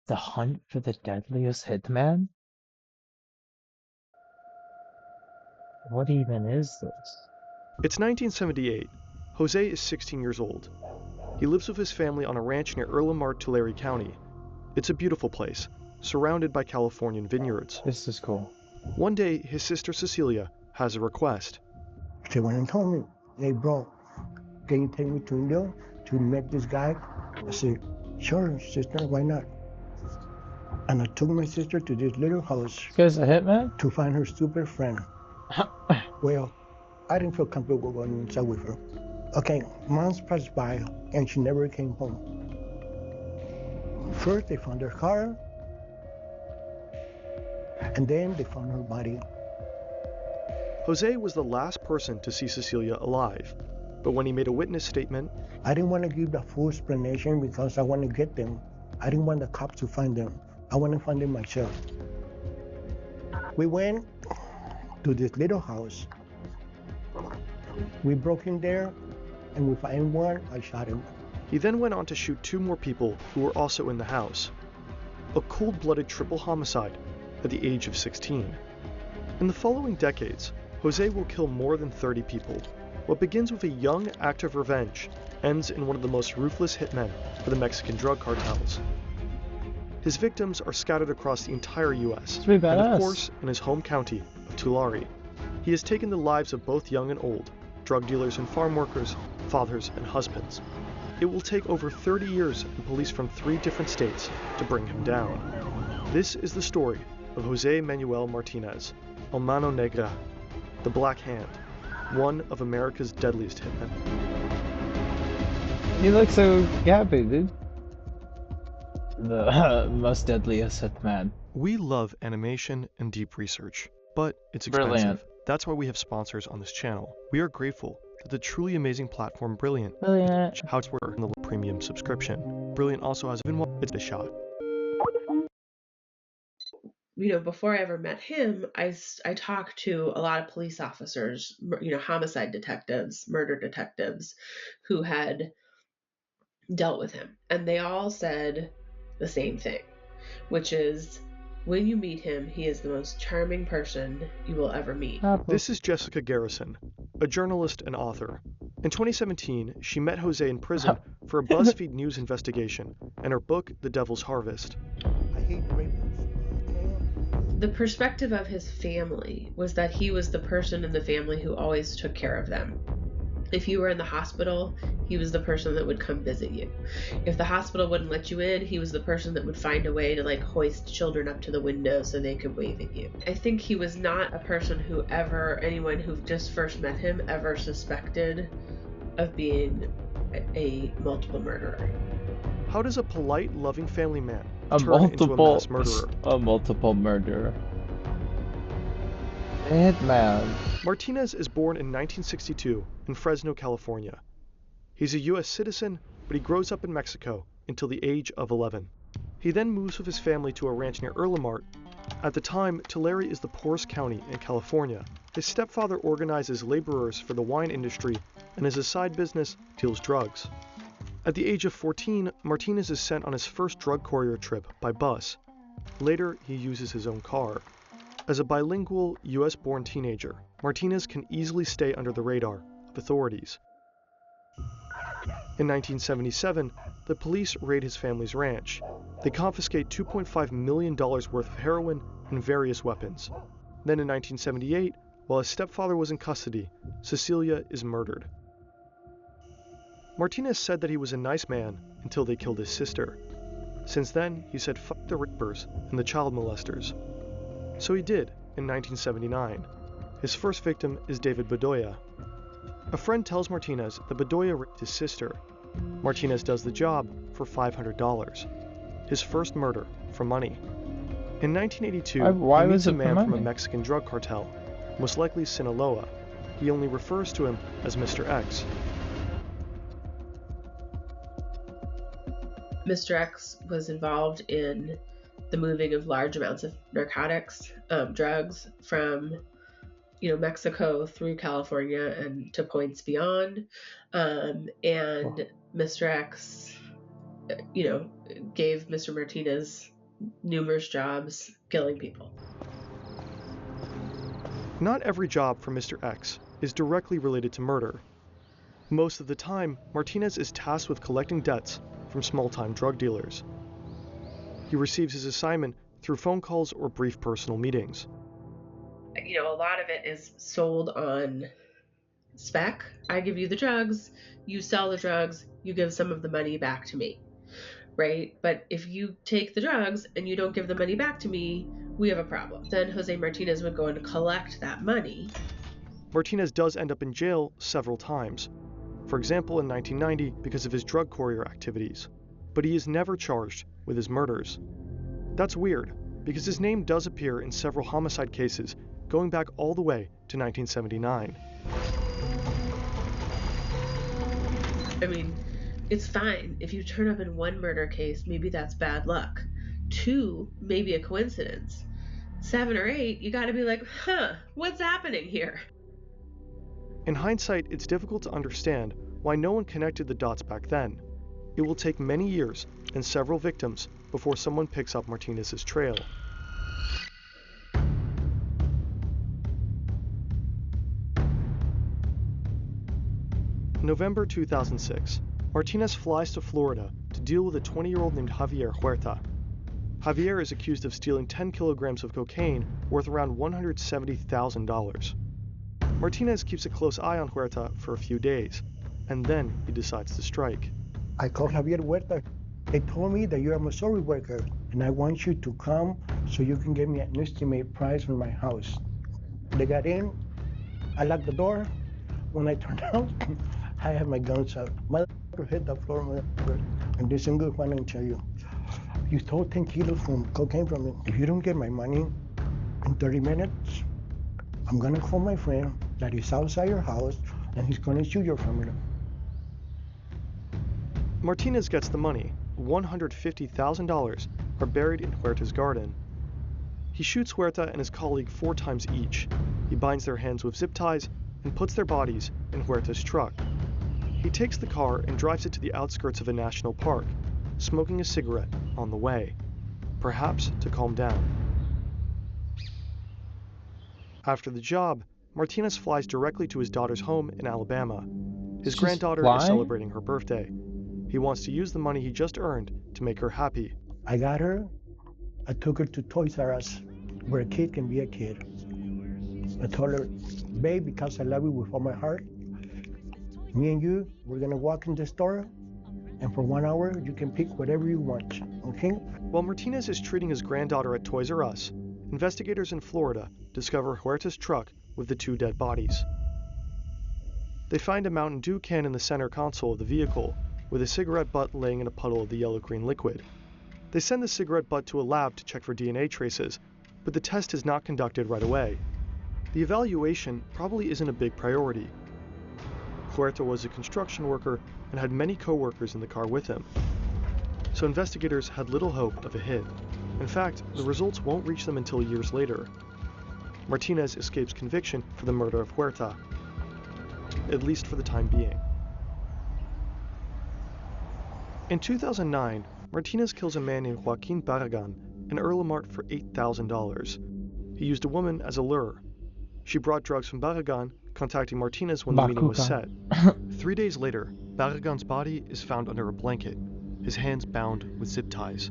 The hunt for the deadliest hitman? What even is this? It's 1978. Jose is 16 years old. He lives with his family on a ranch near Mar, Tulare County. It's a beautiful place, surrounded by Californian vineyards. This is cool. One day, his sister Cecilia has a request. She went and told me, hey bro, can you take me to India to meet this guy? I said, sure, sister, why not? And I took my sister to this little house This guy's a hitman? to find her stupid friend. Well, I didn't feel comfortable going inside with her. Okay, months passed by and she never came home. First they found her car, and then they found her body. Jose was the last person to see Cecilia alive, but when he made a witness statement, I didn't want to give the full explanation because I want to get them. I didn't want the cops to find them. I want to find them myself. We went to this little house. We broke in there, and with M1, I shot him. he then went on to shoot 2 more people who were also in the house. A cold-blooded triple homicide at the age of 16. In the following decades, Jose will kill more than 30 people. What begins with a young act of revenge ends in one of the most ruthless hitmen for the Mexican drug cartels. His victims are scattered across the entire U.S., and of course in his home county of Tulare. He has taken the lives of both young and old, drug dealers and farm workers, fathers and husbands. It will take over 30 years and police from 3 different states to bring him down. This is the story of Jose Manuel Martinez, El Mano Negra, the Black Hand, one of America's deadliest hitmen. You look so happy, dude. The most deadliest hitman. We love animation and deep research, but it's expensive. Brilliant. That's why we have sponsors on this channel. We are grateful that the truly amazing platform Brilliant how to work in the premium subscription. Brilliant also has it's a shot. You know, before I ever met him, I talked to a lot of police officers, you know, homicide detectives, murder detectives who had dealt with him. And they all said the same thing, which is when you meet him, he is the most charming person you will ever meet. This is Jessica Garrison, a journalist and author. In 2017, she met Jose in prison for a BuzzFeed News investigation and her book, The Devil's Harvest. I hate rapers. The perspective of his family was that he was the person in the family who always took care of them. If you were in the hospital, he was the person that would come visit you. If the hospital wouldn't let you in, he was the person that would find a way to like hoist children up to the window so they could wave at you. I think he was not a person who anyone who just first met him ever suspected of being a multiple murderer. How does a polite, loving family man turn into a mass murderer? A multiple murderer. Hitman. Martinez is born in 1962 in Fresno, California. He's a U.S. citizen, but he grows up in Mexico until the age of 11. He then moves with his family to a ranch near Mar. At the time, Tulare is the poorest county in California. His stepfather organizes laborers for the wine industry, and as a side business, deals drugs. At the age of 14, Martinez is sent on his first drug courier trip by bus. Later, he uses his own car. As a bilingual, US-born teenager, Martinez can easily stay under the radar of authorities. In 1977, the police raid his family's ranch. They confiscate $2.5 million worth of heroin and various weapons. Then in 1978, while his stepfather was in custody, Cecilia is murdered. Martinez said that he was a nice man until they killed his sister. Since then, he said fuck the rapers and the child molesters. So he did in 1979. His first victim is David Bedoya. A friend tells Martinez that Bedoya raped his sister. Martinez does the job for $500. His first murder for money. In 1982, he meets a man from a Mexican drug cartel, most likely Sinaloa. He only refers to him as Mr. X. Mr. X was involved in the moving of large amounts of narcotics, drugs from, Mexico through California and to points beyond. And Mr. X, gave Mr. Martinez numerous jobs, killing people. Not every job for Mr. X is directly related to murder. Most of the time, Martinez is tasked with collecting debts from small-time drug dealers. He receives his assignment through phone calls or brief personal meetings. A lot of it is sold on spec. I give you the drugs, you sell the drugs, you give some of the money back to me, right? But if you take the drugs and you don't give the money back to me, we have a problem. Then Jose Martinez would go and collect that money. Martinez does end up in jail several times. For example, in 1990 because of his drug courier activities. But he is never charged with his murders. That's weird, because his name does appear in several homicide cases going back all the way to 1979. I mean, it's fine. If you turn up in one murder case, maybe that's bad luck. 2, maybe a coincidence. 7 or 8, you gotta be like, what's happening here? In hindsight, it's difficult to understand why no one connected the dots back then. It will take many years and several victims before someone picks up Martinez's trail. November 2006, Martinez flies to Florida to deal with a 20-year-old named Javier Huerta. Javier is accused of stealing 10 kilograms of cocaine worth around $170,000. Martinez keeps a close eye on Huerta for a few days, and then he decides to strike. I called Javier Huerta. They told me that you're a Missouri worker, and I want you to come so you can give me an estimate price for my house. They got in, I locked the door. When I turned out, I had my guns out. Motherfucker hit the floor, and this ain't good one, I can tell you. You stole 10 kilos from cocaine from me. If you don't get my money in 30 minutes, I'm gonna call my friend that is outside your house, and he's gonna shoot your family. Martinez gets the money. $150,000 are buried in Huerta's garden. He shoots Huerta and his colleague 4 times each. He binds their hands with zip ties and puts their bodies in Huerta's truck. He takes the car and drives it to the outskirts of a national park, smoking a cigarette on the way, perhaps to calm down. After the job, Martinez flies directly to his daughter's home in Alabama. His granddaughter is celebrating her birthday. He wants to use the money he just earned to make her happy. I got her. I took her to Toys R Us, where a kid can be a kid. I told her, babe, because I love you with all my heart, me and you, we're gonna walk in the store, and for 1 hour, you can pick whatever you want, okay? While Martinez is treating his granddaughter at Toys R Us, investigators in Florida discover Huerta's truck with the 2 dead bodies. They find a Mountain Dew can in the center console of the vehicle, with a cigarette butt laying in a puddle of the yellow-green liquid. They send the cigarette butt to a lab to check for DNA traces, but the test is not conducted right away. The evaluation probably isn't a big priority. Huerta was a construction worker and had many co-workers in the car with him, so investigators had little hope of a hit. In fact, the results won't reach them until years later. Martinez escapes conviction for the murder of Huerta, at least for the time being. In 2009, Martinez kills a man named Joaquin Barragan in Earl Mart for $8,000. He used a woman as a lure. She brought drugs from Barragan, contacting Martinez when the meeting was set. 3 days later, Barragan's body is found under a blanket, his hands bound with zip ties.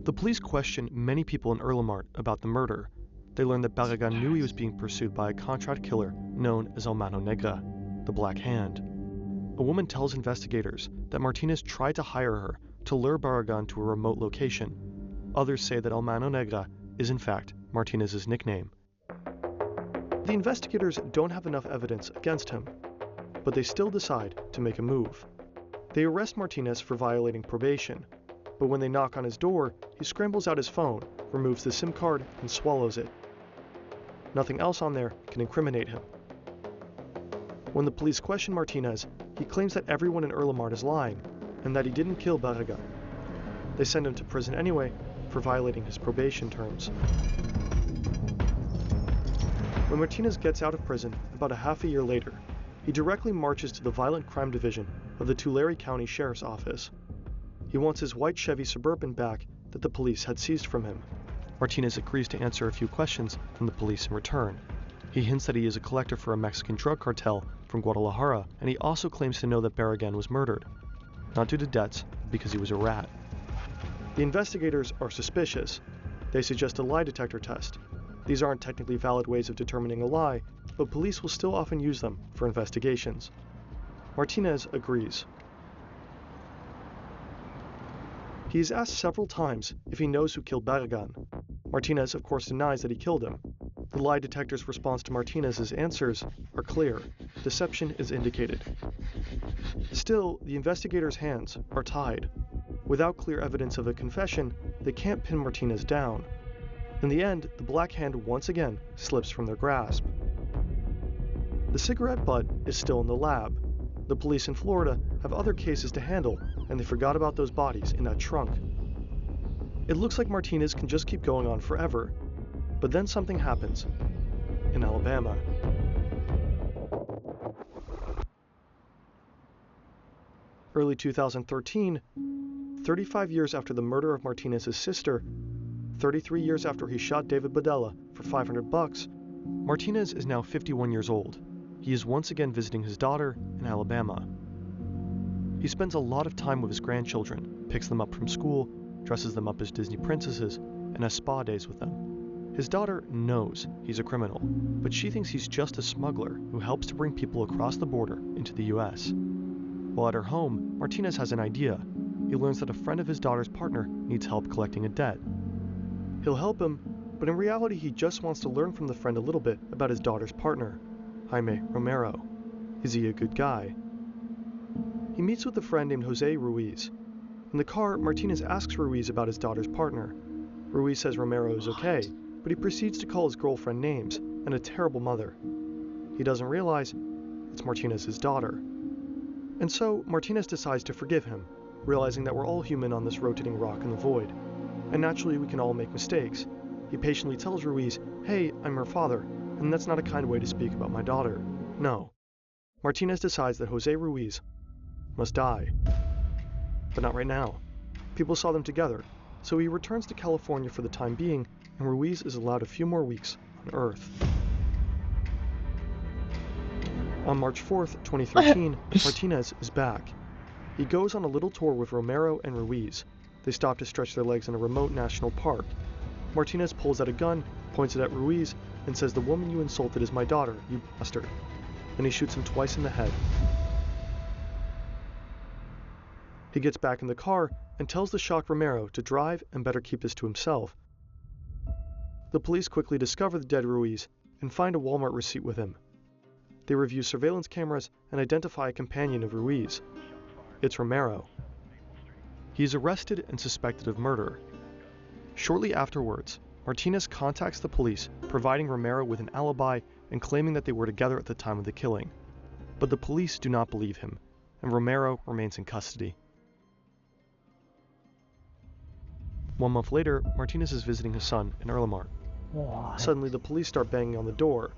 The police question many people in Earl Mart about the murder. They learn that Barragan knew he was being pursued by a contract killer known as El Mano Negra, the Black Hand. A woman tells investigators that Martinez tried to hire her to lure Barragan to a remote location. Others say that El Mano Negra is in fact Martinez's nickname. The investigators don't have enough evidence against him, but they still decide to make a move. They arrest Martinez for violating probation, but when they knock on his door, he scrambles out his phone, removes the SIM card, and swallows it. Nothing else on there can incriminate him. When the police question Martinez, he claims that everyone in Earl Mart is lying, and that he didn't kill Barragan. They send him to prison anyway for violating his probation terms. When Martinez gets out of prison about a half a year later, he directly marches to the Violent Crime Division of the Tulare County Sheriff's Office. He wants his white Chevy Suburban back that the police had seized from him. Martinez agrees to answer a few questions from the police in return. He hints that he is a collector for a Mexican drug cartel from Guadalajara, and he also claims to know that Barragan was murdered, not due to debts, but because he was a rat. The investigators are suspicious. They suggest a lie detector test. These aren't technically valid ways of determining a lie, but police will still often use them for investigations. Martinez agrees. He is asked several times if he knows who killed Barragan. Martinez, of course, denies that he killed him. The lie detector's response to Martinez's answers are clear. Deception is indicated. Still, the investigators' hands are tied. Without clear evidence of a confession, they can't pin Martinez down. In the end, the black hand once again slips from their grasp. The cigarette butt is still in the lab. The police in Florida have other cases to handle, and they forgot about those bodies in that trunk. It looks like Martinez can just keep going on forever. But then something happens in Alabama. Early 2013, 35 years after the murder of Martinez's sister, 33 years after he shot David Badella for $500, Martinez is now 51 years old. He is once again visiting his daughter in Alabama. He spends a lot of time with his grandchildren, picks them up from school, dresses them up as Disney princesses, and has spa days with them. His daughter knows he's a criminal, but she thinks he's just a smuggler who helps to bring people across the border into the US. While at her home, Martinez has an idea. He learns that a friend of his daughter's partner needs help collecting a debt. He'll help him, but in reality he just wants to learn from the friend a little bit about his daughter's partner, Jaime Romero. Is he a good guy? He meets with a friend named Jose Ruiz. In the car, Martinez asks Ruiz about his daughter's partner. Ruiz says Romero is okay, but he proceeds to call his girlfriend names and a terrible mother. He doesn't realize it's Martinez's daughter. And so Martinez decides to forgive him, realizing that we're all human on this rotating rock in the void. And naturally we can all make mistakes. He patiently tells Ruiz, "Hey, I'm her father, and that's not a kind way to speak about my daughter." No. Martinez decides that Jose Ruiz must die. But not right now. People saw them together, so he returns to California for the time being, and Ruiz is allowed a few more weeks on Earth. On March 4th, 2013, Martinez is back. He goes on a little tour with Romero and Ruiz. They stop to stretch their legs in a remote national park. Martinez pulls out a gun, points it at Ruiz, and says, "The woman you insulted is my daughter, you bastard." Then he shoots him twice in the head. He gets back in the car and tells the shocked Romero to drive and better keep this to himself. The police quickly discover the dead Ruiz and find a Walmart receipt with him. They review surveillance cameras and identify a companion of Ruiz. It's Romero. He is arrested and suspected of murder. Shortly afterwards, Martinez contacts the police, providing Romero with an alibi and claiming that they were together at the time of the killing. But the police do not believe him, and Romero remains in custody. 1 month later, Martinez is visiting his son in Erlamar. Suddenly, the police start banging on the door.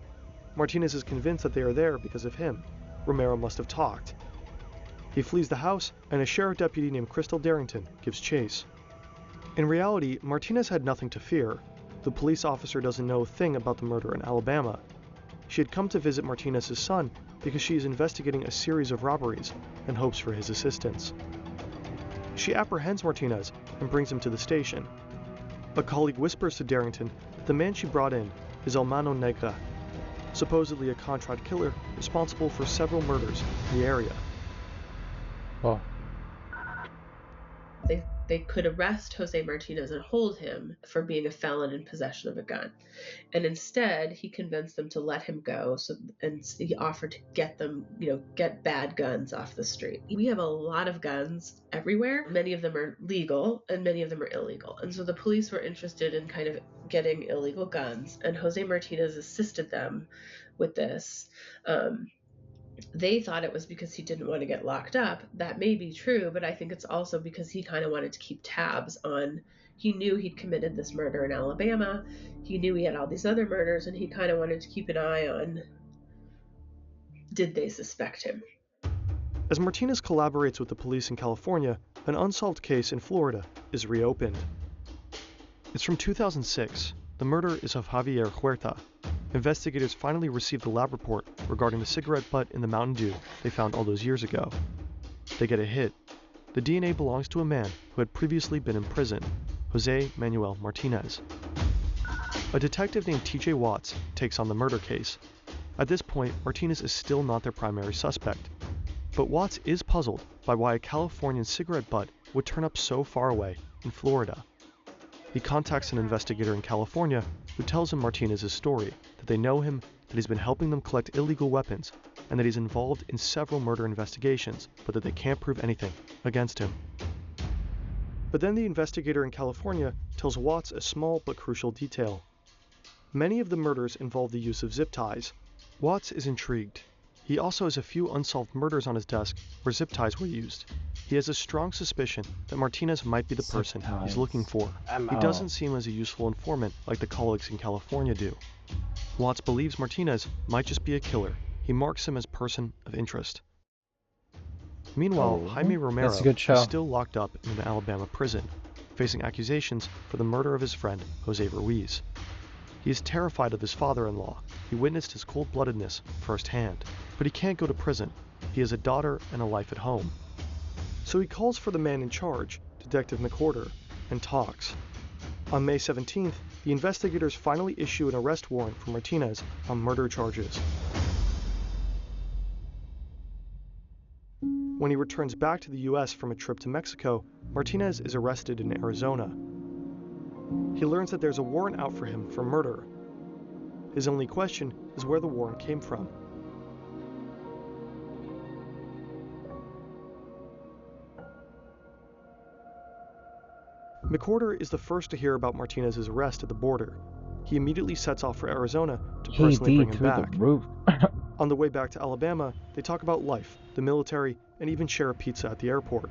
Martinez is convinced that they are there because of him. Romero must have talked. He flees the house, and a sheriff deputy named Crystal Darrington gives chase. In reality, Martinez had nothing to fear. The police officer doesn't know a thing about the murder in Alabama. She had come to visit Martinez's son because she is investigating a series of robberies and hopes for his assistance. She apprehends Martinez and brings him to the station. A colleague whispers to Darrington that the man she brought in is El Mano Negra, supposedly a contract killer responsible for several murders in the area. Oh. They could arrest Jose Martinez and hold him for being a felon in possession of a gun. And instead, he convinced them to let him go, and he offered to get them, get bad guns off the street. We have a lot of guns everywhere. Many of them are legal and many of them are illegal. And so the police were interested in kind of getting illegal guns, and Jose Martinez assisted them with this. They thought it was because he didn't want to get locked up. That may be true, but I think it's also because he kind of wanted to keep tabs on, he knew he'd committed this murder in Alabama. He knew he had all these other murders, and he kind of wanted to keep an eye on, did they suspect him? As Martinez collaborates with the police in California, an unsolved case in Florida is reopened. It's from 2006. The murder is of Javier Huerta. Investigators finally received the lab report regarding the cigarette butt in the Mountain Dew they found all those years ago. They get a hit. The DNA belongs to a man who had previously been in prison, Jose Manuel Martinez. A detective named TJ Watts takes on the murder case. At this point, Martinez is still not their primary suspect. But Watts is puzzled by why a Californian cigarette butt would turn up so far away in Florida. He contacts an investigator in California who tells him Martinez's story, that they know him, that he's been helping them collect illegal weapons, and that he's involved in several murder investigations, but that they can't prove anything against him. But then the investigator in California tells Watts a small but crucial detail. Many of the murders involve the use of zip ties. Watts is intrigued. He also has a few unsolved murders on his desk where zip ties were used. He has a strong suspicion that Martinez might be the person he's looking for. He doesn't seem as a useful informant like the colleagues in California do. Watts believes Martinez might just be a killer. He marks him as person of interest. Meanwhile, Jaime Romero is still locked up in an Alabama prison, facing accusations for the murder of his friend Jose Ruiz. He is terrified of his father-in-law. He witnessed his cold-bloodedness firsthand. But he can't go to prison. He has a daughter and a life at home. So he calls for the man in charge, Detective McWhorter, and talks. On May 17th, the investigators finally issue an arrest warrant for Martinez on murder charges. When he returns back to the U.S. from a trip to Mexico, Martinez is arrested in Arizona. He learns that there's a warrant out for him for murder. His only question is where the warrant came from. McWhorter is the first to hear about Martinez's arrest at the border. He immediately sets off for Arizona to personally bring him back. On the way back to Alabama, they talk about life, the military, and even share a pizza at the airport.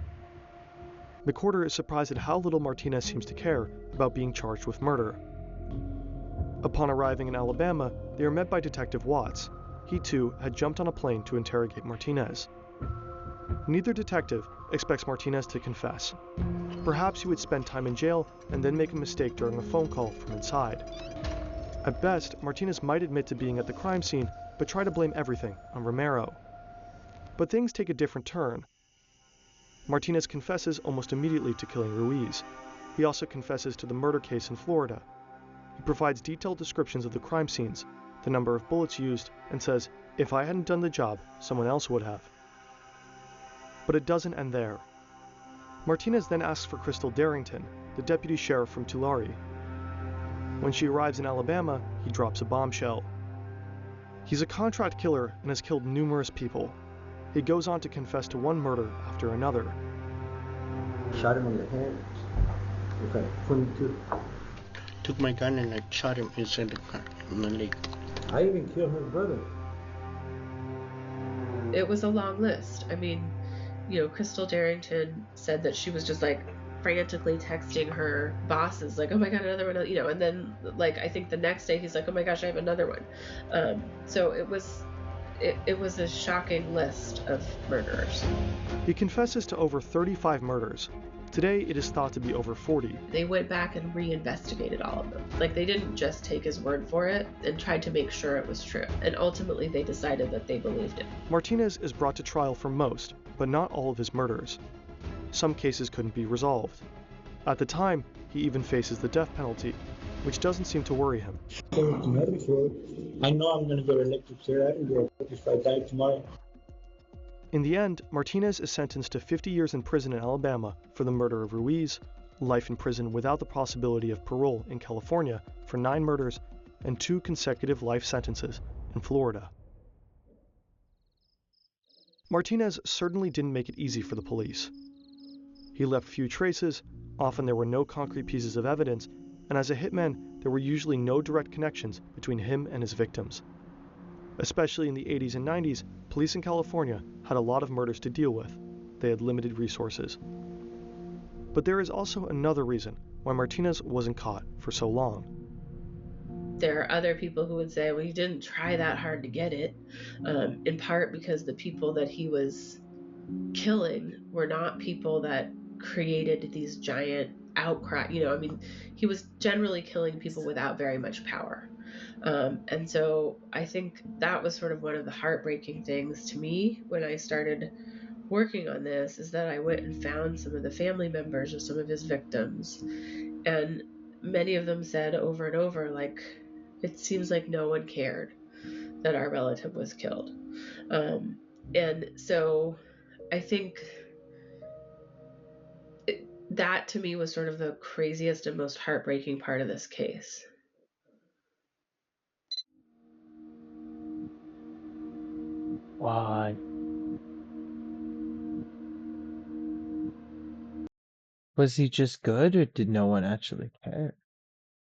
McWhorter is surprised at how little Martinez seems to care about being charged with murder. Upon arriving in Alabama, they are met by Detective Watts. He too had jumped on a plane to interrogate Martinez. Neither detective expects Martinez to confess. Perhaps he would spend time in jail and then make a mistake during a phone call from inside. At best, Martinez might admit to being at the crime scene, but try to blame everything on Romero. But things take a different turn. Martinez confesses almost immediately to killing Ruiz. He also confesses to the murder case in Florida. He provides detailed descriptions of the crime scenes, the number of bullets used, and says, "If I hadn't done the job, someone else would have." But it doesn't end there. Martinez then asks for Crystal Darrington, the deputy sheriff from Tulare. When she arrives in Alabama, he drops a bombshell. He's a contract killer and has killed numerous people. He goes on to confess to one murder after another. Shot him in the head. Okay, 22. Took my gun and I shot him inside the car in the leg. I even killed his brother. It was a long list. I mean, Crystal Darrington said that she was just like frantically texting her bosses, like, "Oh my God, another one," and then like I think the next day he's like, "Oh my gosh, I have another one." So it was a shocking list of murderers. He confesses to over 35 murders. Today, it is thought to be over 40. They went back and reinvestigated all of them. Like, they didn't just take his word for it and tried to make sure it was true. And ultimately, they decided that they believed it. Martinez is brought to trial for most, but not all of his murders. Some cases couldn't be resolved. At the time, he even faces the death penalty, which doesn't seem to worry him. I know I'm going to go to electric chair. I can go if I die tomorrow. In the end, Martinez is sentenced to 50 years in prison in Alabama for the murder of Ruiz, life in prison without the possibility of parole in California for 9 murders, and 2 consecutive life sentences in Florida. Martinez certainly didn't make it easy for the police. He left few traces, often there were no concrete pieces of evidence, and as a hitman, there were usually no direct connections between him and his victims. Especially in the 80s and 90s, police in California had a lot of murders to deal with. They had limited resources. But there is also another reason why Martinez wasn't caught for so long. There are other people who would say, well, he didn't try that hard to get it, in part because the people that he was killing were not people that created these giant outcry. I mean, he was generally killing people without very much power. And so I think that was sort of one of the heartbreaking things to me when I started working on this, is that I went and found some of the family members of some of his victims. And many of them said over and over, like, it seems like no one cared that our relative was killed. And so I think that to me was sort of the craziest and most heartbreaking part of this case. Why? Was he just good, or did no one actually care?